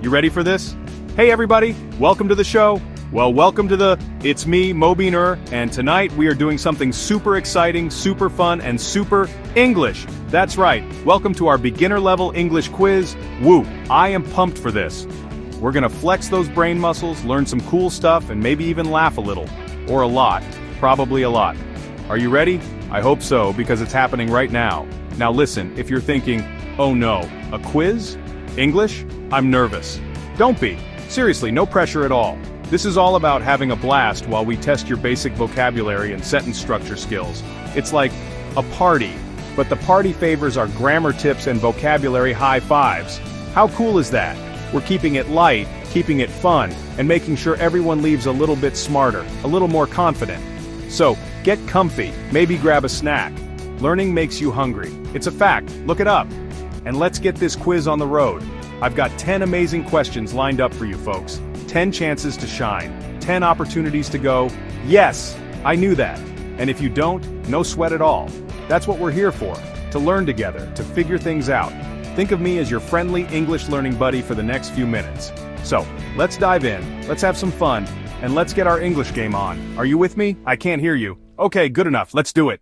You ready for this? Hey everybody, welcome to the show. Well, welcome to It's me, Mobeen Ur, and tonight we are doing something super exciting, super fun, and super English. That's right, welcome to our beginner level English quiz. Woo, I am pumped for this. We're gonna flex those brain muscles, learn some cool stuff, and maybe even laugh a little. Or a lot. Probably a lot. Are you ready? I hope so, because it's happening right now. Now listen, if you're thinking, oh no, a quiz? English? I'm nervous. Don't be. Seriously, no pressure at all. This is all about having a blast while we test your basic vocabulary and sentence structure skills. It's like a party, but the party favors our grammar tips and vocabulary high fives. How cool is that? We're keeping it light, keeping it fun, and making sure everyone leaves a little bit smarter, a little more confident. So, get comfy, maybe grab a snack. Learning makes you hungry. It's a fact, look it up. And let's get this quiz on the road. I've got 10 amazing questions lined up for you folks. 10 chances to shine. 10 opportunities to go, yes, I knew that. And if you don't, no sweat at all. That's what we're here for, to learn together, to figure things out. Think of me as your friendly English learning buddy for the next few minutes. So, let's dive in, let's have some fun, and let's get our English game on. Are you with me? I can't hear you. Okay, good enough, let's do it.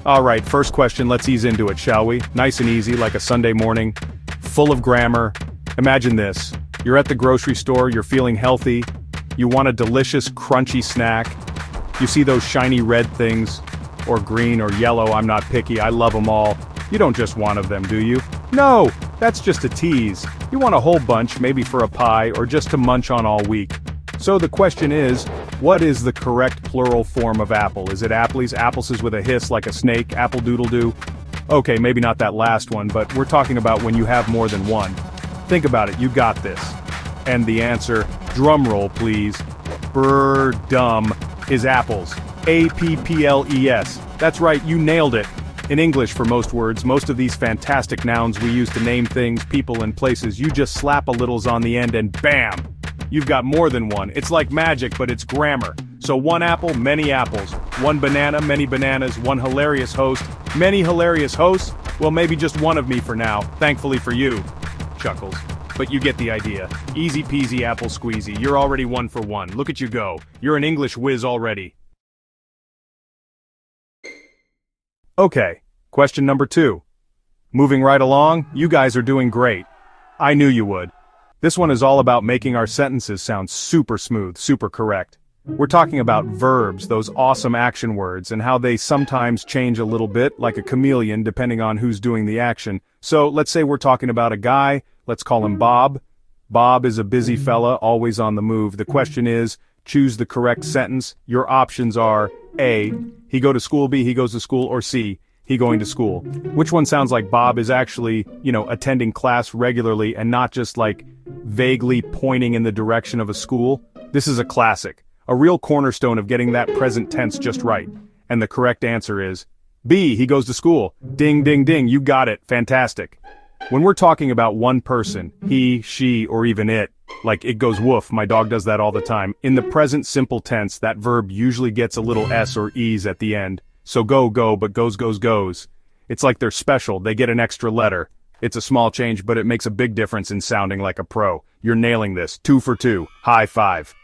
Alright, first question, let's ease into it, shall we? Nice and easy, like a Sunday morning, full of grammar. Imagine this, you're at the grocery store, you're feeling healthy, you want a delicious, crunchy snack, you see those shiny red things, or green or yellow, I'm not picky, I love them all. You don't just want of them, do you? No, that's just a tease. You want a whole bunch, maybe for a pie, or just to munch on all week. So the question is, what is the correct plural form of apple? Is it apples? Apples with a hiss like a snake, apple doodle doo? Okay, maybe not that last one, but we're talking about when you have more than one. Think about it, you got this. And the answer, drum roll please, dumb, is apples. A-P-P-L-E-S. That's right, you nailed it. In English, for most words, most of these fantastic nouns we use to name things, people, and places, you just slap a littles on the end and bam! You've got more than one. It's like magic, but it's grammar. So one apple, many apples. One banana, many bananas. One hilarious host, many hilarious hosts. Well, maybe just one of me for now, thankfully for you. Chuckles. But you get the idea. Easy peasy apple squeezy. You're already one for one. Look at you go. You're an English whiz already. Okay, question number 2. Moving right along, you guys are doing great. I knew you would. This one is all about making our sentences sound super smooth, super correct. We're talking about verbs, those awesome action words, and how they sometimes change a little bit, like a chameleon, depending on who's doing the action. So, let's say we're talking about a guy, let's call him Bob. Bob is a busy fella, always on the move. The question is, choose the correct sentence. Your options are A, he go to school, B, he goes to school, or C, he going to school. Which one sounds like Bob is actually, attending class regularly and not just like vaguely pointing in the direction of a school? This is a classic, a real cornerstone of getting that present tense just right. And the correct answer is B, he goes to school. Ding, ding, ding, you got it, fantastic. When we're talking about one person, he, she, or even it, like it goes woof, my dog does that all the time, in the present simple tense, that verb usually gets a little s or e's at the end. So go, but goes. It's like they're special, they get an extra letter. It's a small change, but it makes a big difference in sounding like a pro. You're nailing this, 2 for 2, high five.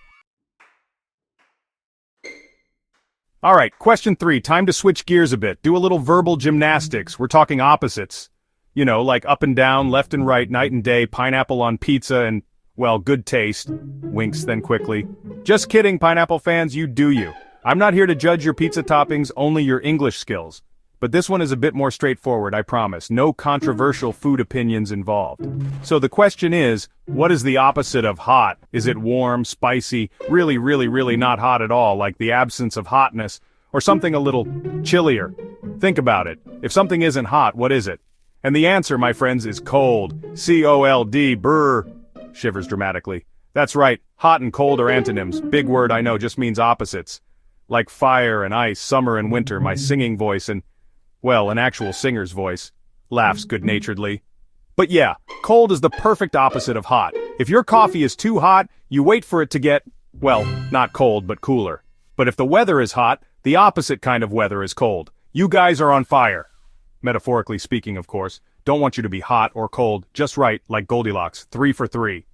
Alright, question 3, time to switch gears a bit, do a little verbal gymnastics, we're talking opposites. Like up and down, left and right, night and day, pineapple on pizza, and, well, good taste. Winks then quickly. Just kidding, pineapple fans, you do you. I'm not here to judge your pizza toppings, only your English skills. But this one is a bit more straightforward, I promise. No controversial food opinions involved. So the question is, what is the opposite of hot? Is it warm, spicy, really not hot at all, like the absence of hotness, or something a little chillier? Think about it. If something isn't hot, what is it? And the answer, my friends, is cold. C-O-L-D, brr. Shivers dramatically. That's right, hot and cold are antonyms. Big word, I know, just means opposites. Like fire and ice, summer and winter, my singing voice and, well, an actual singer's voice. Laughs good-naturedly. But yeah, cold is the perfect opposite of hot. If your coffee is too hot, you wait for it to get, well, not cold, but cooler. But if the weather is hot, the opposite kind of weather is cold. You guys are on fire. Metaphorically speaking, of course. Don't want you to be hot or cold, just right, like Goldilocks, 3 for 3.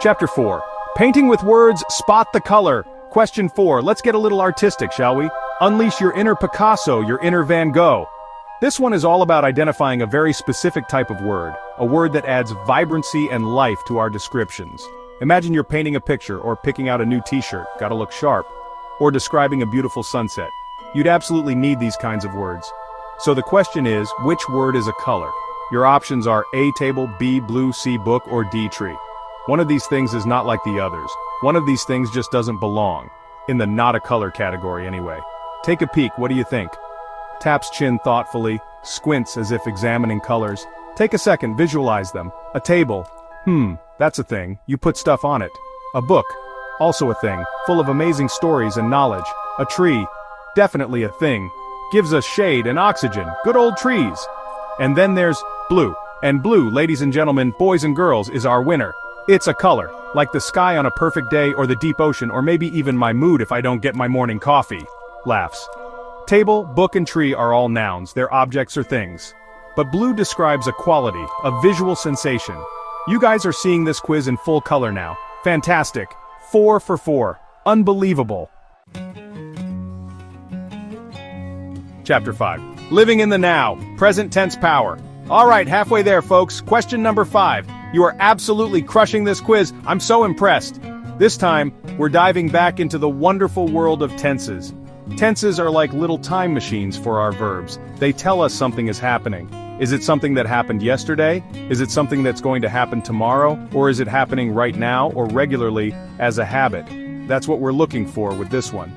Chapter 4. Painting with words, spot the color. Question 4. Let's get a little artistic, shall we? Unleash your inner Picasso, your inner Van Gogh. This one is all about identifying a very specific type of word, a word that adds vibrancy and life to our descriptions. Imagine you're painting a picture or picking out a new t-shirt, gotta look sharp, or describing a beautiful sunset. You'd absolutely need these kinds of words. So the question is, which word is a color? Your options are A table, B blue, C book, or D tree. One of these things is not like the others. One of these things just doesn't belong. In the not a color category anyway. Take a peek, what do you think? Taps chin thoughtfully, squints as if examining colors. Take a second, visualize them. A table. That's a thing, you put stuff on it. A book. Also a thing, full of amazing stories and knowledge. A tree. Definitely a thing. Gives us shade and oxygen, good old trees. And then there's blue. And blue, ladies and gentlemen, boys and girls, is our winner. It's a color, like the sky on a perfect day or the deep ocean or maybe even my mood if I don't get my morning coffee. Laughs. Table, book and tree are all nouns, they're objects or things. But blue describes a quality, a visual sensation. You guys are seeing this quiz in full color now. Fantastic. 4 for 4. Unbelievable. Chapter 5. Living in the now. Present tense power. Alright, halfway there folks. Question number 5. You are absolutely crushing this quiz. I'm so impressed. This time, we're diving back into the wonderful world of tenses. Tenses are like little time machines for our verbs. They tell us something is happening. Is it something that happened yesterday? Is it something that's going to happen tomorrow? Or is it happening right now or regularly as a habit? That's what we're looking for with this one.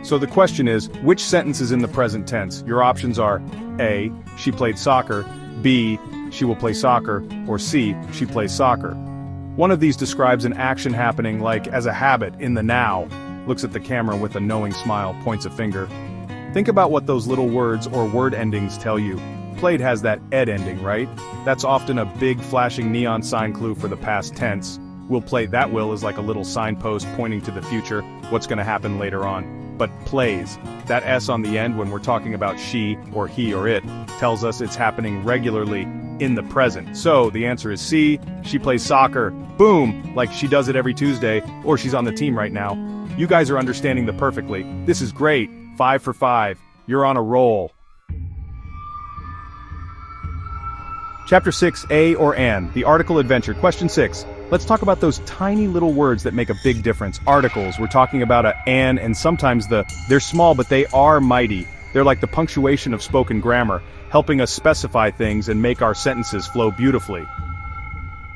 So the question is, which sentence is in the present tense? Your options are A, she played soccer, B, she will play soccer, or C, she plays soccer. One of these describes an action happening like as a habit in the now. Looks at the camera with a knowing smile, points a finger. Think about what those little words or word endings tell you. Played has that ed ending, right? That's often a big flashing neon sign clue for the past tense. Will play, that will is like a little signpost pointing to the future, what's going to happen later on. But plays, that S on the end when we're talking about she or he or it, tells us it's happening regularly in the present. So the answer is C, she plays soccer. Boom, like she does it every Tuesday, or she's on the team right now. You guys are understanding the perfectly. This is great. 5 for 5. You're on a roll. Chapter 6, A or An, the article adventure. Question 6. Let's talk about those tiny little words that make a big difference. Articles. We're talking about an, and sometimes they're small, but they are mighty. They're like the punctuation of spoken grammar, helping us specify things and make our sentences flow beautifully.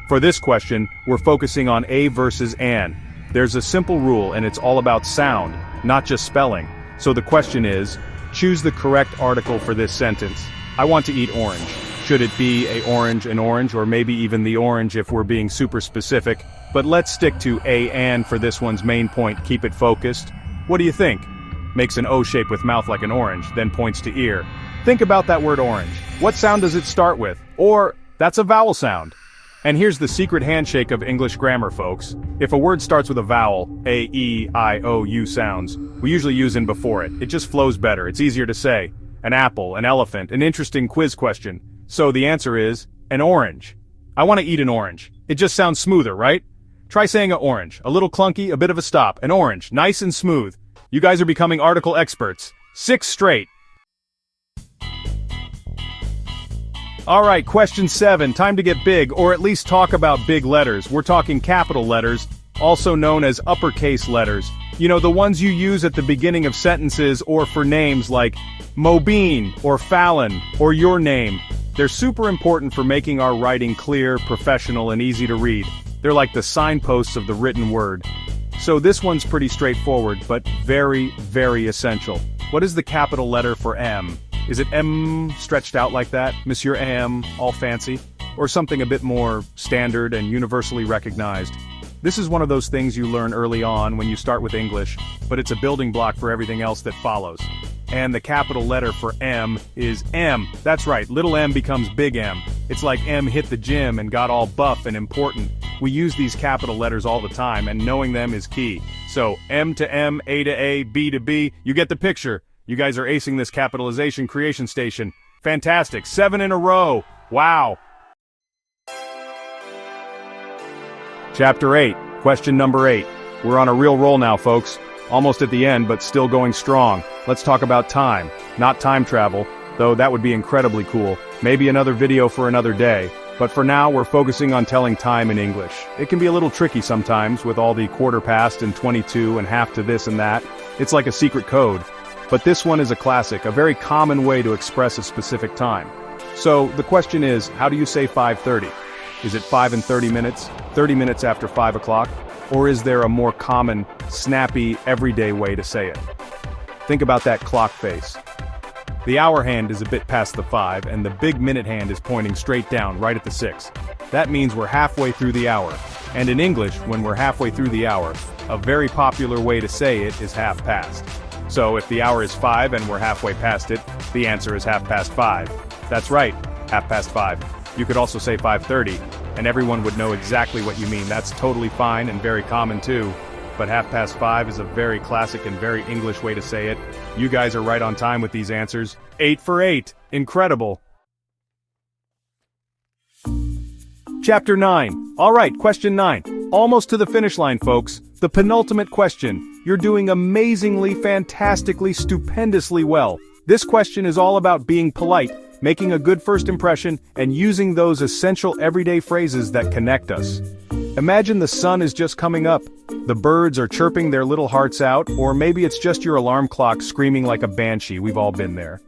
For this question, we're focusing on A versus an. There's a simple rule, and it's all about sound, not just spelling. So the question is, choose the correct article for this sentence. I want to eat orange. Should it be an orange, or maybe even the orange if we're being super specific? But let's stick to an for this one's main point, keep it focused. What do you think? Makes an O shape with mouth like an orange, then points to ear. Think about that word orange. What sound does it start with? Or, that's a vowel sound. And here's the secret handshake of English grammar, folks. If a word starts with a vowel, A, E, I, O, U sounds, we usually use in before it. It just flows better, it's easier to say. An apple, an elephant, an interesting quiz question. So the answer is, an orange. I want to eat an orange. It just sounds smoother, right? Try saying an orange. A little clunky, a bit of a stop. An orange, nice and smooth. You guys are becoming article experts. 6 straight. Alright, question 7. Time to get big, or at least talk about big letters. We're talking capital letters, also known as uppercase letters. You know, the ones you use at the beginning of sentences or for names like Mobeen, or Fallon, or your name. They're super important for making our writing clear, professional, and easy to read. They're like the signposts of the written word. So this one's pretty straightforward, but very, very essential. What is the capital letter for M? Is it M stretched out like that, Monsieur M, all fancy? Or something a bit more standard and universally recognized? This is one of those things you learn early on when you start with English, but it's a building block for everything else that follows. And the capital letter for M is M. That's right, little m becomes big M. It's like M hit the gym and got all buff and important. We use these capital letters all the time, and knowing them is key. So, M to M, A to A, B to B, you get the picture. You guys are acing this capitalization creation station. Fantastic, 7 in a row. Wow. Chapter 8, question number 8. We're on a real roll now, folks. Almost at the end, but still going strong. Let's talk about time. Not time travel, though that would be incredibly cool. Maybe another video for another day. But for now, we're focusing on telling time in English. It can be a little tricky sometimes with all the quarter past and 22 and half to this and that. It's like a secret code. But this one is a classic, a very common way to express a specific time. So the question is, how do you say 5:30? Is it 5 and 30 minutes, 30 minutes after 5 o'clock? Or is there a more common, snappy, everyday way to say it? Think about that clock face. The hour hand is a bit past the 5, and the big minute hand is pointing straight down, right at the 6. That means we're halfway through the hour. And in English, when we're halfway through the hour, a very popular way to say it is half past. So if the hour is 5 and we're halfway past it, the answer is 5:30. That's right, 5:30. You could also say 5:30, and everyone would know exactly what you mean. That's totally fine and very common too. But 5:30 is a very classic and very English way to say it. You guys are right on time with these answers. 8 for 8. Incredible. Chapter 9. Alright, question 9. Almost to the finish line, folks. The penultimate question. You're doing amazingly, fantastically, stupendously well. This question is all about being polite, making a good first impression, and using those essential everyday phrases that connect us. Imagine the sun is just coming up. The birds are chirping their little hearts out, or maybe it's just your alarm clock screaming like a banshee. We've all been there.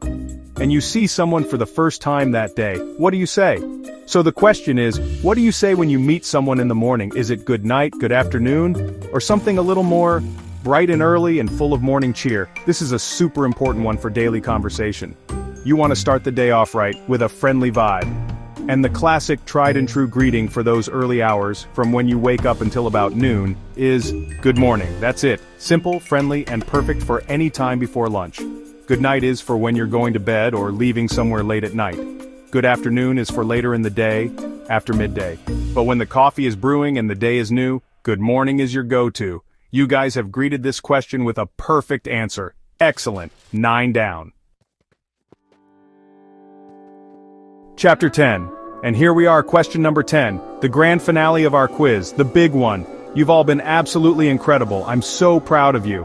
And you see someone for the first time that day. What do you say? So the question is, what do you say when you meet someone in the morning? Is it good night, good afternoon, or something a little more bright and early and full of morning cheer? This is a super important one for daily conversation. You want to start the day off right, with a friendly vibe. And the classic tried and true greeting for those early hours, from when you wake up until about noon, is good morning. That's it. Simple, friendly, and perfect for any time before lunch. Good night is for when you're going to bed or leaving somewhere late at night. Good afternoon is for later in the day, after midday. But when the coffee is brewing and the day is new, good morning is your go-to. You guys have greeted this question with a perfect answer. Excellent. 9 down. Chapter 10. And here we are, question number 10, the grand finale of our quiz, the big one. You've all been absolutely incredible. I'm so proud of you.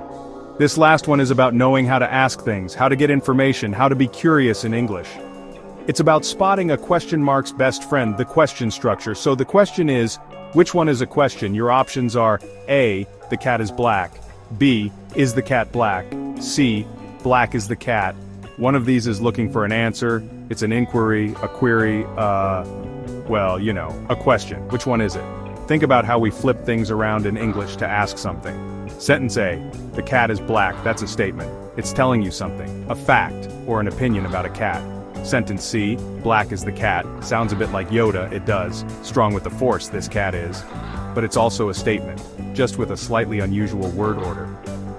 This last one is about knowing how to ask things, how to get information, how to be curious in English. It's about spotting a question mark's best friend, the question structure. So the question is, which one is a question? Your options are A, the cat is black, B, is the cat black, C, black is the cat. One of these is looking for an answer. It's an inquiry, a query, well, you know, a question. Which one is it? Think about how we flip things around in English to ask something. Sentence A, the cat is black, that's a statement. It's telling you something, a fact, or an opinion about a cat. Sentence C, black is the cat, sounds a bit like Yoda, it does. Strong with the force, this cat is. But it's also a statement, just with a slightly unusual word order.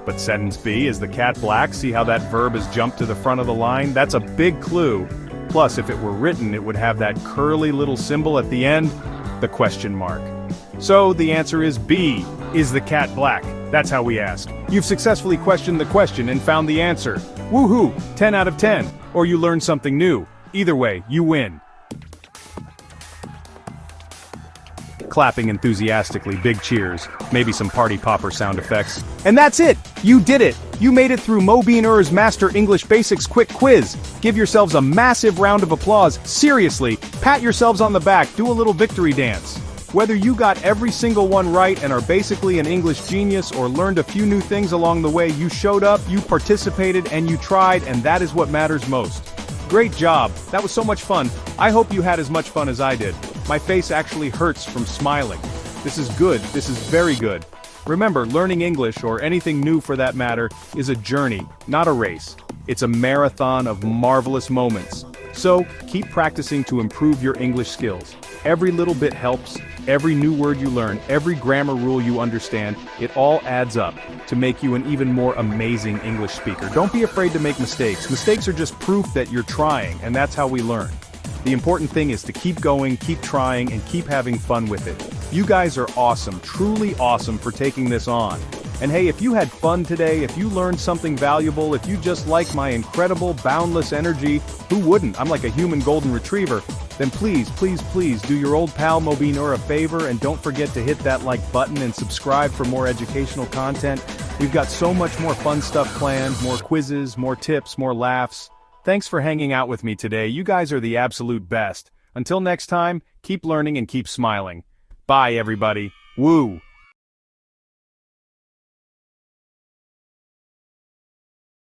But sentence B, is the cat black? See how that verb has jumped to the front of the line? That's a big clue. Plus, if it were written, it would have that curly little symbol at the end, the question mark. So the answer is B, is the cat black? That's how we ask. You've successfully questioned the question and found the answer. Woohoo! 10 out of 10. Or you learned something new. Either way, you win. Clapping enthusiastically, big cheers, maybe some party popper sound effects. And that's it! You did it! You made it through Mo Bean Ur's Master English Basics Quick Quiz. Give yourselves a massive round of applause. Seriously, pat yourselves on the back, do a little victory dance. Whether you got every single one right and are basically an English genius or learned a few new things along the way, you showed up, you participated, and you tried, and that is what matters most. Great job. That was so much fun. I hope you had as much fun as I did. My face actually hurts from smiling. This is good. This is very good. Remember, learning English, or anything new for that matter, is a journey, not a race. It's a marathon of marvelous moments. So, keep practicing to improve your English skills. Every little bit helps. Every new word you learn, every grammar rule you understand, it all adds up to make you an even more amazing English speaker. Don't be afraid to make mistakes. Mistakes are just proof that you're trying, and that's how we learn. The important thing is to keep going, keep trying, and keep having fun with it. You guys are awesome, truly awesome for taking this on. And hey, if you had fun today, if you learned something valuable, if you just like my incredible, boundless energy, who wouldn't? I'm like a human golden retriever. Then please, please, please do your old pal Mobeen a favor and don't forget to hit that like button and subscribe for more educational content. We've got so much more fun stuff planned, more quizzes, more tips, more laughs. Thanks for hanging out with me today. You guys are the absolute best. Until next time, keep learning and keep smiling. Bye, everybody. Woo!